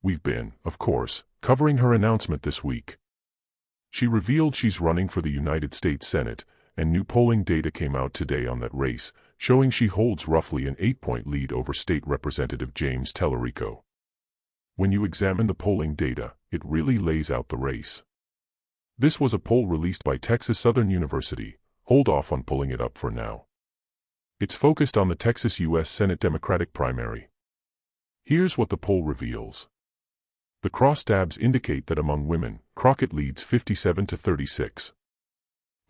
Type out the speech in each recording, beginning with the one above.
We've been, of course, covering her announcement this week. She revealed she's running for the United States Senate, and new polling data came out today on that race, showing she holds roughly an 8-point lead over State Representative James Talarico. When you examine the polling data, it really lays out the race. This was a poll released by Texas Southern University. Hold off on pulling it up for now. It's focused on the Texas U.S. Senate Democratic primary. Here's what the poll reveals. The crosstabs indicate that among women, Crockett leads 57-36.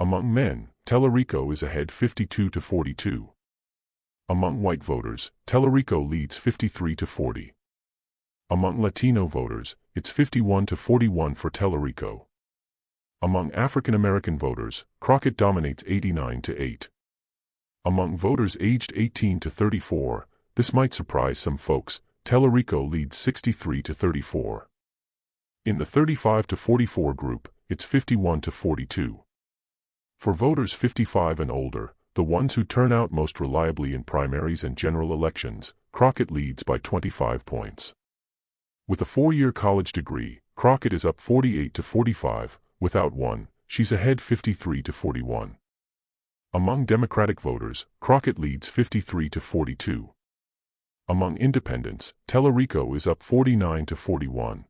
Among men, Talarico is ahead 52-42. Among white voters, Talarico leads 53-40. Among Latino voters, it's 51-41 for Talarico. Among African American voters, Crockett dominates 89-8. Among voters aged 18-34, this might surprise some folks, Talarico leads 63-34. In the 35-44 group, it's 51-42. For voters 55 and older, the ones who turn out most reliably in primaries and general elections, Crockett leads by 25 points. With a 4-year college degree, Crockett is up 48-45. Without one, she's ahead 53-41. Among Democratic voters, Crockett leads 53-42. Among independents, Talarico is up 49-41.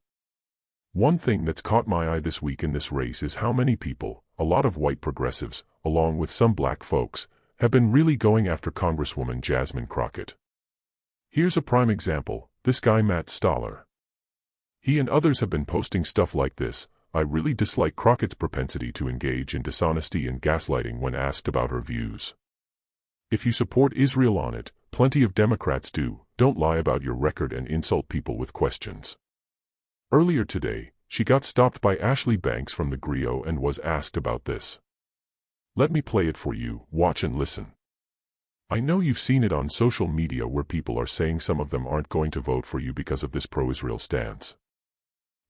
One thing that's caught my eye this week in this race is how many people, a lot of white progressives, along with some black folks, have been really going after Congresswoman Jasmine Crockett. Here's a prime example, this guy Matt Stoller. He and others have been posting stuff like this. I really dislike Crockett's propensity to engage in dishonesty and gaslighting when asked about her views. If you support Israel on it, plenty of Democrats do. Don't lie about your record and insult people with questions. Earlier today, she got stopped by Ashley Banks from the Griot and was asked about this. Let me play it for you, watch and listen. I know you've seen it on social media where people are saying some of them aren't going to vote for you because of this pro-Israel stance.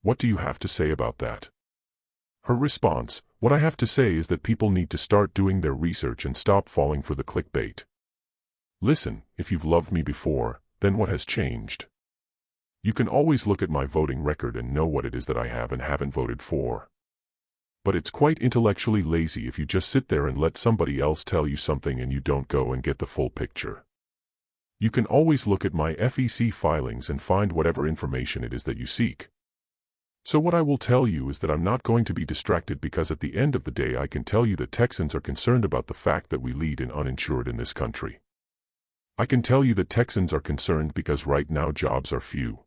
What do you have to say about that? Her response, what I have to say is that people need to start doing their research and stop falling for the clickbait. Listen, if you've loved me before, then what has changed? You can always look at my voting record and know what it is that I have and haven't voted for. But it's quite intellectually lazy if you just sit there and let somebody else tell you something and you don't go and get the full picture. You can always look at my FEC filings and find whatever information it is that you seek. So what I will tell you is that I'm not going to be distracted because at the end of the day I can tell you that Texans are concerned about the fact that we lead in uninsured in this country. I can tell you that Texans are concerned because right now jobs are few.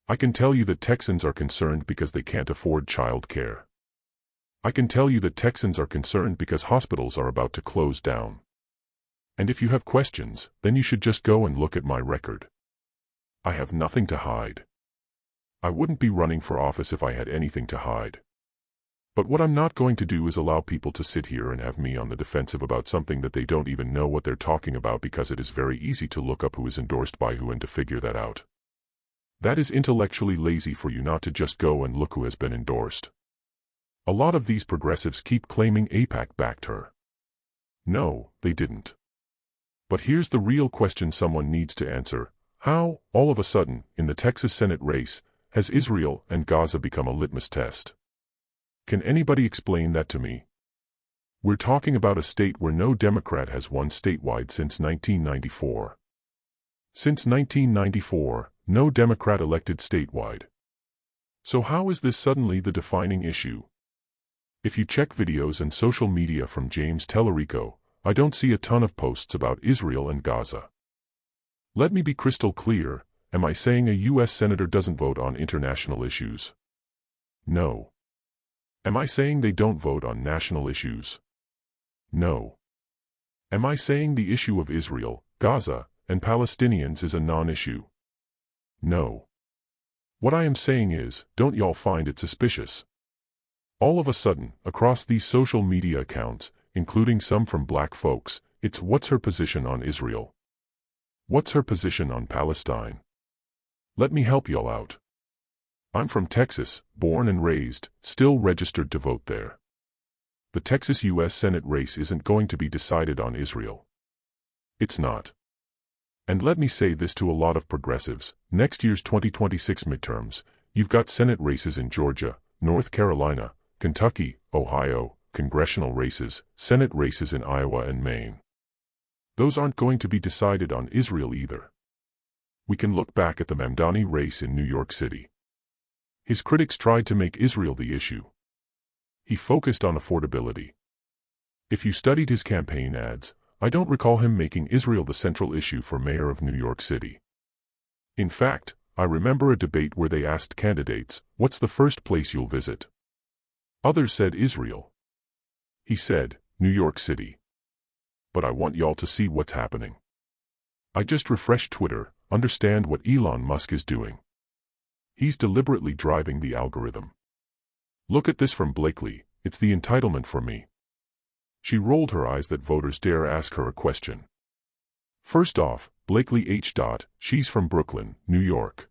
I can tell you that Texans are concerned because they can't afford childcare. I can tell you that Texans are concerned because hospitals are about to close down. And if you have questions, then you should just go and look at my record. I have nothing to hide. I wouldn't be running for office if I had anything to hide. But what I'm not going to do is allow people to sit here and have me on the defensive about something that they don't even know what they're talking about because it is very easy to look up who is endorsed by who and to figure that out. That is intellectually lazy for you not to just go and look who has been endorsed. A lot of these progressives keep claiming AIPAC backed her. No, they didn't. But here's the real question someone needs to answer. How, all of a sudden, in the Texas Senate race, has Israel and Gaza become a litmus test? Can anybody explain that to me? We're talking about a state where no Democrat has won statewide since 1994. Since 1994, no Democrat elected statewide. So how is this suddenly the defining issue? If you check videos and social media from James Talarico, I don't see a ton of posts about Israel and Gaza. Let me be crystal clear. Am I saying a U.S. senator doesn't vote on international issues? No. Am I saying they don't vote on national issues? No. Am I saying the issue of Israel, Gaza, and Palestinians is a non-issue? No. What I am saying is, don't y'all find it suspicious? All of a sudden, across these social media accounts, including some from black folks, it's what's her position on Israel? What's her position on Palestine? Let me help y'all out. I'm from Texas, born and raised, still registered to vote there. The Texas U.S. Senate race isn't going to be decided on Israel. It's not. And let me say this to a lot of progressives, next year's 2026 midterms, you've got Senate races in Georgia, North Carolina, Kentucky, Ohio, congressional races, Senate races in Iowa and Maine. Those aren't going to be decided on Israel either. We can look back at the Mamdani race in New York City. His critics tried to make Israel the issue. He focused on affordability. If you studied his campaign ads, I don't recall him making Israel the central issue for mayor of New York City. In fact, I remember a debate where they asked candidates, "What's the first place you'll visit?" Others said Israel. He said, "New York City." But I want y'all to see what's happening. I just refreshed Twitter, understand what Elon Musk is doing. He's deliberately driving the algorithm. Look at this from Blakely, it's the entitlement for me. She rolled her eyes that voters dare ask her a question. First off, Blakely H. She's from Brooklyn, New York.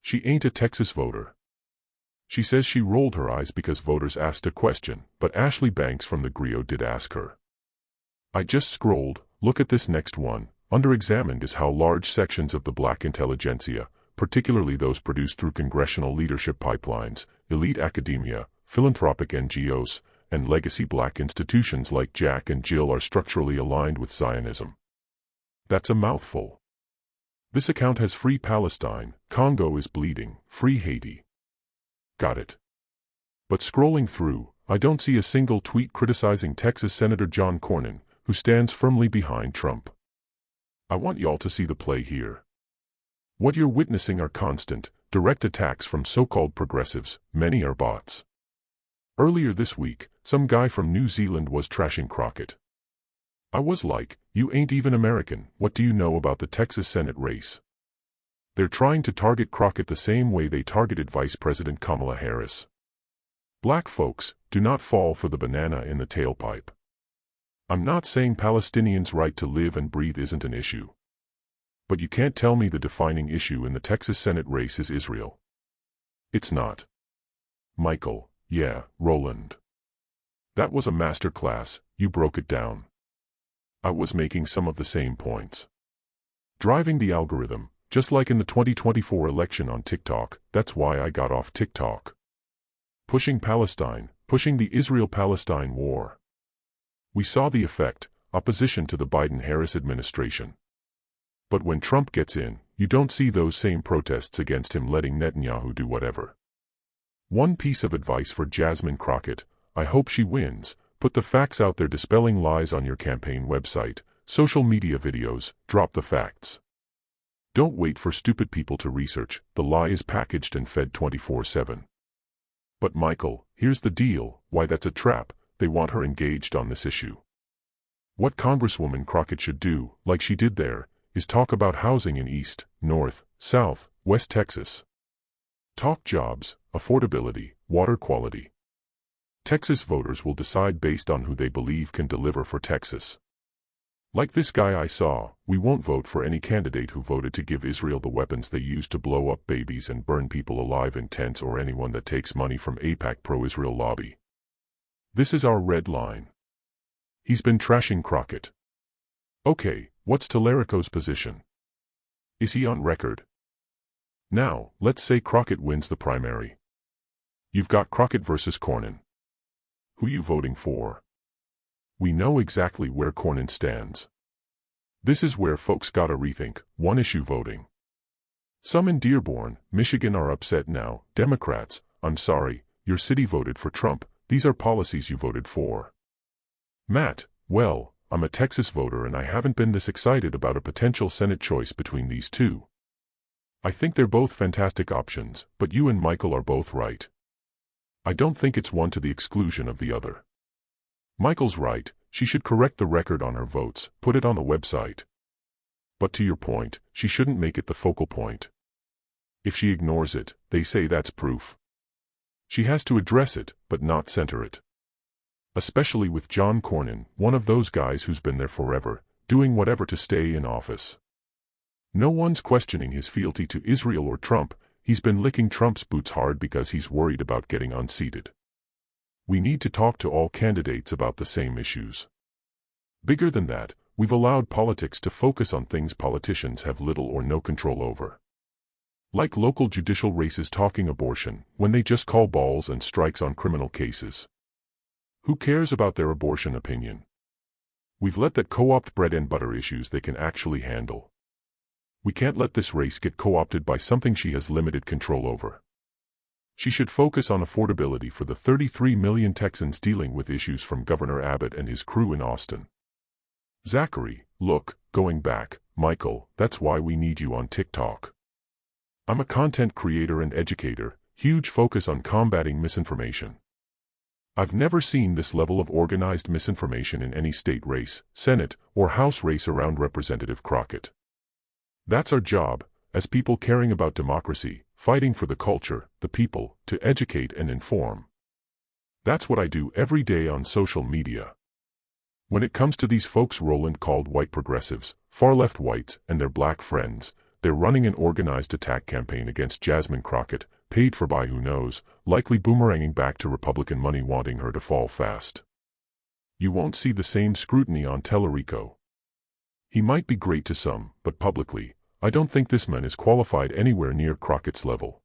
She ain't a Texas voter. She says she rolled her eyes because voters asked a question, but Ashley Banks from the Griot did ask her. I just scrolled, look at this next one. Under-examined is how large sections of the black intelligentsia, particularly those produced through congressional leadership pipelines, elite academia, philanthropic NGOs, and legacy black institutions like Jack and Jill are structurally aligned with Zionism. That's a mouthful. This account has Free Palestine, Congo is bleeding, Free Haiti. Got it. But scrolling through, I don't see a single tweet criticizing Texas Senator John Cornyn, who stands firmly behind Trump. I want y'all to see the play here. What you're witnessing are constant, direct attacks from so-called progressives, many are bots. Earlier this week, some guy from New Zealand was trashing Crockett. I was like, you ain't even American, what do you know about the Texas Senate race? They're trying to target Crockett the same way they targeted Vice President Kamala Harris. Black folks, do not fall for the banana in the tailpipe. I'm not saying Palestinians' right to live and breathe isn't an issue. But you can't tell me the defining issue in the Texas Senate race is Israel. It's not. Michael, yeah, Roland. That was a masterclass, you broke it down. I was making some of the same points. Driving the algorithm, just like in the 2024 election on TikTok, that's why I got off TikTok. Pushing Palestine, pushing the Israel-Palestine war. We saw the effect, opposition to the Biden-Harris administration. But when Trump gets in, you don't see those same protests against him letting Netanyahu do whatever. One piece of advice for Jasmine Crockett, I hope she wins, put the facts out there dispelling lies on your campaign website, social media videos, drop the facts. Don't wait for stupid people to research, the lie is packaged and fed 24/7. But Michael, here's the deal, why that's a trap, they want her engaged on this issue. What Congresswoman Crockett should do, like she did there, is talk about housing in East, North, South, West Texas. Talk jobs, affordability, water quality. Texas voters will decide based on who they believe can deliver for Texas. Like this guy I saw, we won't vote for any candidate who voted to give Israel the weapons they use to blow up babies and burn people alive in tents or anyone that takes money from AIPAC pro-Israel lobby. This is our red line. He's been trashing Crockett. Okay, what's Talarico's position? Is he on record? Now, let's say Crockett wins the primary. You've got Crockett versus Cornyn. Who you voting for? We know exactly where Cornyn stands. This is where folks gotta rethink, one-issue voting. Some in Dearborn, Michigan are upset now, Democrats, I'm sorry, your city voted for Trump, these are policies you voted for. Matt, well, I'm a Texas voter and I haven't been this excited about a potential Senate choice between these two. I think they're both fantastic options, but you and Michael are both right. I don't think it's one to the exclusion of the other. Michael's right, she should correct the record on her votes, put it on the website. But to your point, she shouldn't make it the focal point. If she ignores it, they say that's proof. She has to address it, but not center it. Especially with John Cornyn, one of those guys who's been there forever, doing whatever to stay in office. No one's questioning his fealty to Israel or Trump, he's been licking Trump's boots hard because he's worried about getting unseated. We need to talk to all candidates about the same issues. Bigger than that, we've allowed politics to focus on things politicians have little or no control over. Like local judicial races talking abortion, when they just call balls and strikes on criminal cases. Who cares about their abortion opinion? We've let that co-opt bread and butter issues they can actually handle. We can't let this race get co-opted by something she has limited control over. She should focus on affordability for the 33 million Texans dealing with issues from Governor Abbott and his crew in Austin. Zachary, look, going back, Michael, that's why we need you on TikTok. I'm a content creator and educator, huge focus on combating misinformation. I've never seen this level of organized misinformation in any state race, Senate, or House race around Representative Crockett. That's our job, as people caring about democracy, fighting for the culture, the people, to educate and inform. That's what I do every day on social media. When it comes to these folks Roland called white progressives, far-left whites, and their black friends, they're running an organized attack campaign against Jasmine Crockett, paid for by who knows, likely boomeranging back to Republican money wanting her to fall fast. You won't see the same scrutiny on Talarico. He might be great to some, but publicly, I don't think this man is qualified anywhere near Crockett's level.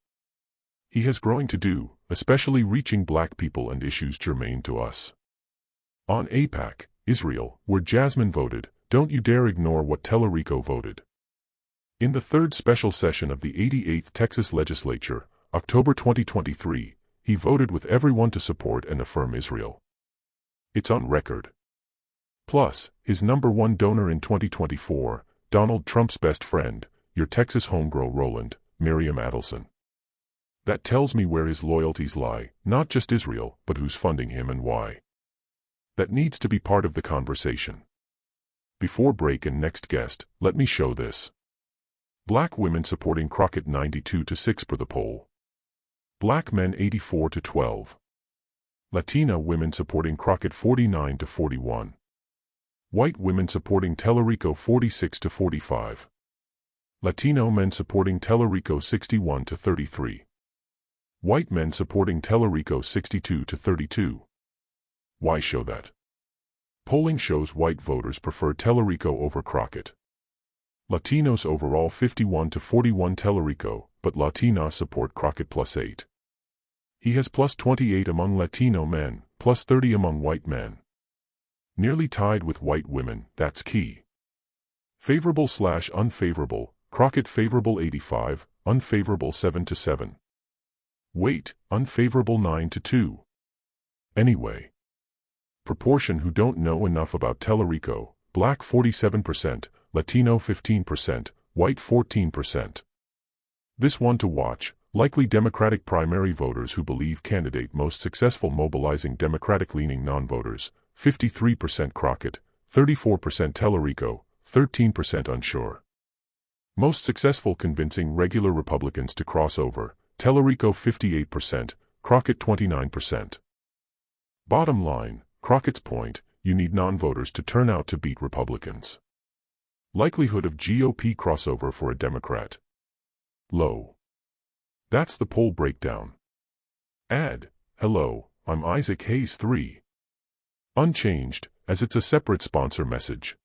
He has growing to do, especially reaching black people and issues germane to us. On AIPAC, Israel, where Jasmine voted, don't you dare ignore what Talarico voted. In the third special session of the 88th Texas Legislature, October 2023, he voted with everyone to support and affirm Israel. It's on record. Plus, his #1 donor in 2024, Donald Trump's best friend, your Texas homegirl Roland, Miriam Adelson. That tells me where his loyalties lie, not just Israel, but who's funding him and why. That needs to be part of the conversation. Before break and next guest, let me show this. Black women supporting Crockett 92-6 per the poll. Black men 84-12. Latina women supporting Crockett 49-41. White women supporting Talarico 46-45. Latino men supporting Talarico 61-33. White men supporting Talarico 62-32. Why show that? Polling shows white voters prefer Talarico over Crockett. Latinos overall 51-41 Talarico, but Latinas support Crockett +8. He has +28 among Latino men, +30 among white men. Nearly tied with white women, that's key. Favorable/unfavorable, Crockett favorable 85, unfavorable 7-7. Wait, unfavorable 9-2. Anyway. Proportion who don't know enough about Talarico, black 47%, Latino 15%, white 14%. This one to watch, likely Democratic primary voters who believe candidate most successful mobilizing Democratic-leaning non-voters, 53% Crockett, 34% Talarico, 13% unsure. Most successful convincing regular Republicans to cross over, Talarico 58%, Crockett 29%. Bottom line, Crockett's point, you need non-voters to turn out to beat Republicans. Likelihood of GOP crossover for a Democrat. Low. That's the poll breakdown. Add, hello, I'm Isaac Hayes 3. Unchanged, as it's a separate sponsor message.